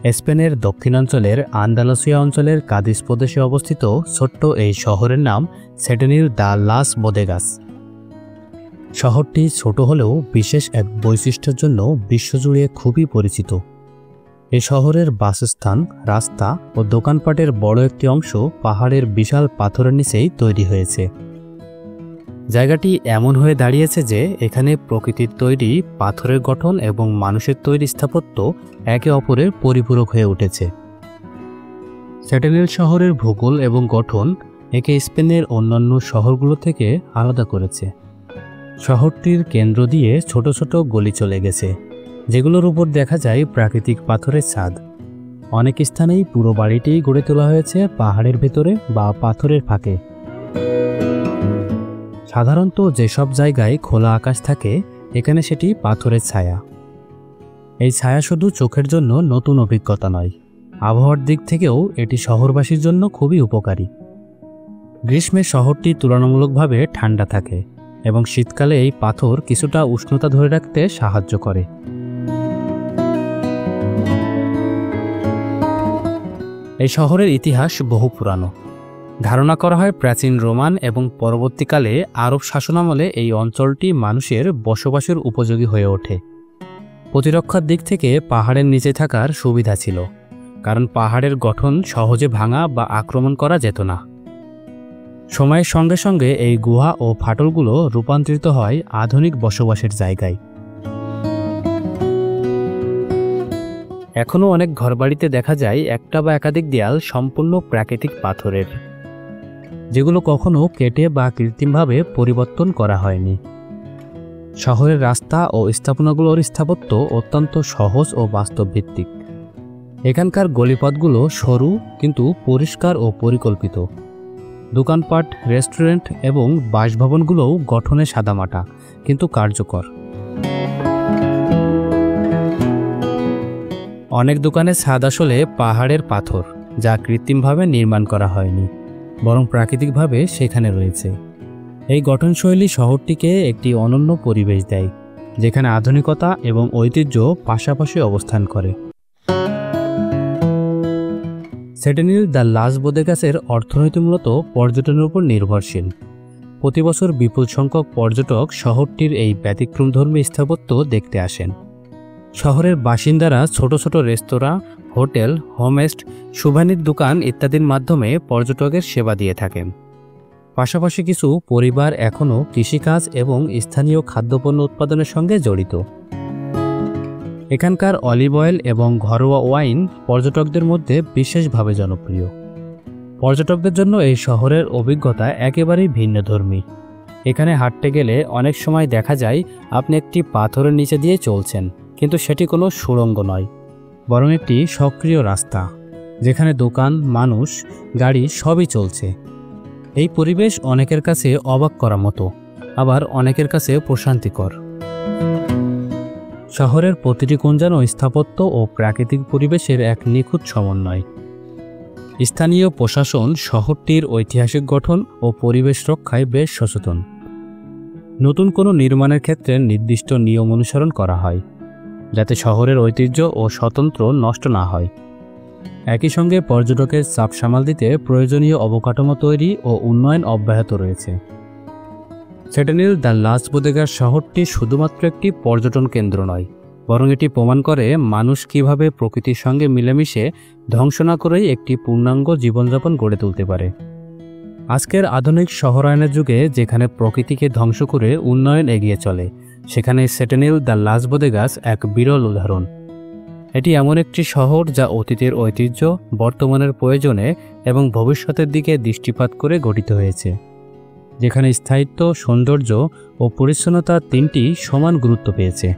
স্পেনের দক্ষিণাঞ্চলের আন্দালুসিয়া অঞ্চলের কাদিস প্রদেশে অবস্থিত ছোট্ট এই শহরের নাম সেটেনিল দ্য লাস বোদেগাস। শহরটি ছোট হলেও বিশেষ এক বৈশিষ্ট্যের জন্য বিশ্বজুড়ে খুবই পরিচিত। এ শহরের বাসস্থান, রাস্তা ও দোকানপাটের বড় একটি অংশ পাহাড়ের বিশাল পাথরের নিচেই তৈরি হয়েছে। জায়গাটি এমন হয়ে দাঁড়িয়েছে যে এখানে প্রকৃতির তৈরি পাথরের গঠন এবং মানুষের তৈরি স্থাপত্য একে অপরের পরিপূরক হয়ে উঠেছে। সেটেনিল শহরের ভূগোল এবং গঠন একে স্পেনের অন্যান্য শহরগুলো থেকে আলাদা করেছে। শহরটির কেন্দ্র দিয়ে ছোট ছোট গলি চলে গেছে, যেগুলোর উপর দেখা যায় প্রাকৃতিক পাথরের ছাদ। অনেক স্থানেই পুরো বাড়িটি গড়ে তোলা হয়েছে পাহাড়ের ভেতরে বা পাথরের ফাঁকে। সাধারণত যেসব জায়গায় খোলা আকাশ থাকে, এখানে সেটি পাথরের ছায়া। এই ছায়া শুধু চোখের জন্য নতুন অভিজ্ঞতা নয়, আবহাওয়ার দিক থেকেও এটি শহরবাসীর জন্য খুবই উপকারী। গ্রীষ্মে শহরটি তুলনামূলকভাবে ঠান্ডা থাকে এবং শীতকালে এই পাথর কিছুটা উষ্ণতা ধরে রাখতে সাহায্য করে। এই শহরের ইতিহাস বহু পুরানো। ধারণা করা হয় প্রাচীন রোমান এবং পরবর্তীকালে আরব শাসনামলে এই অঞ্চলটি মানুষের বসবাসের উপযোগী হয়ে ওঠে। প্রতিরক্ষার দিক থেকে পাহাড়ের নিচে থাকার সুবিধা ছিল, কারণ পাহাড়ের গঠন সহজে ভাঙা বা আক্রমণ করা যেত না। সময়ের সঙ্গে সঙ্গে এই গুহা ও ফাটলগুলো রূপান্তরিত হয় আধুনিক বসবাসের জায়গায়। এখনও অনেক ঘরবাড়িতে দেখা যায় একটা বা একাধিক দেয়াল সম্পূর্ণ প্রাকৃতিক পাথরের, যেগুলো কখনো কেটে বা কৃত্রিমভাবে পরিবর্তন করা হয়নি। শহরের রাস্তা ও স্থাপনাগুলোর স্থাপত্য অত্যন্ত সহজ ও বাস্তবভিত্তিক। এখানকার গলিপথগুলো সরু কিন্তু পরিষ্কার ও পরিকল্পিত। দোকানপাট, রেস্টুরেন্ট এবং বাসভবনগুলোও গঠনে সাদামাটা কিন্তু কার্যকর। অনেক দোকানে ছাদ আসলে পাহাড়ের পাথর, যা কৃত্রিমভাবে নির্মাণ করা হয়নি, বরং প্রাকৃতিকভাবে সেখানে রয়েছে। এই গঠনশৈলী শহরটিকে একটি অনন্য পরিবেশ দেয়, যেখানে আধুনিকতা এবং ঐতিহ্য পাশাপাশি অবস্থান করে। সেটেনিল দ্য লাস বোদেগাসের অর্থনীতি মূলত পর্যটনের উপর নির্ভরশীল। প্রতি বছর বিপুল সংখ্যক পর্যটক শহরটির এই ব্যতিক্রমধর্মী স্থাপত্য দেখতে আসেন। শহরের বাসিন্দারা ছোট ছোট রেস্তোরাঁ, হোটেল, হোমস্ট, সুভেনির দোকান ইত্যাদির মাধ্যমে পর্যটকের সেবা দিয়ে থাকেন। পাশাপাশি কিছু পরিবার এখনও কৃষিকাজ এবং স্থানীয় খাদ্যপণ্য উৎপাদনের সঙ্গে জড়িত। এখানকার অলিভ অয়েল এবং ঘরোয়া ওয়াইন পর্যটকদের মধ্যে বিশেষভাবে জনপ্রিয়। পর্যটকদের জন্য এই শহরের অভিজ্ঞতা একেবারেই ভিন্নধর্মী। এখানে হাঁটতে গেলে অনেক সময় দেখা যায় আপনি একটি পাথরের নিচে দিয়ে চলছেন, কিন্তু সেটি কোনো সুড়ঙ্গ নয়, বরং একটি সক্রিয় রাস্তা, যেখানে দোকান, মানুষ, গাড়ি সবই চলছে। এই পরিবেশ অনেকের কাছে অবাক করার মতো, আবার অনেকের কাছে প্রশান্তিকর। শহরের প্রতিটি কোণ যেন স্থাপত্য ও প্রাকৃতিক পরিবেশের এক নিখুঁত সমন্বয়। স্থানীয় প্রশাসন শহরটির ঐতিহাসিক গঠন ও পরিবেশ রক্ষায় বেশ সচেতন। নতুন কোনো নির্মাণের ক্ষেত্রে নির্দিষ্ট নিয়ম অনুসরণ করা হয়, যাতে শহরের ঐতিহ্য ও স্বতন্ত্র নষ্ট না হয়। একই সঙ্গে পর্যটকের চাপ সামাল দিতে প্রয়োজনীয় অবকাঠামো তৈরি ও উন্নয়ন অব্যাহত রয়েছে। সেটেনিল দ্য লাস বোদেগাস শহরটি শুধুমাত্র একটি পর্যটন কেন্দ্র নয়, বরং এটি প্রমাণ করে মানুষ কিভাবে প্রকৃতির সঙ্গে মিলেমিশে ধ্বংস না করেই একটি পূর্ণাঙ্গ জীবনযাপন গড়ে তুলতে পারে। আজকের আধুনিক শহরায়নের যুগে যেখানে প্রকৃতিকে ধ্বংস করে উন্নয়ন এগিয়ে চলে, সেখানে সেটেনিল দ্য লাস বোদেগাস এক বিরল উদাহরণ। এটি এমন একটি শহর যা অতীতের ঐতিহ্য, বর্তমানের প্রয়োজনে এবং ভবিষ্যতের দিকে দৃষ্টিপাত করে গঠিত হয়েছে, যেখানে স্থায়িত্ব, সৌন্দর্য ও পরিচ্ছন্নতা তিনটি সমান গুরুত্ব পেয়েছে।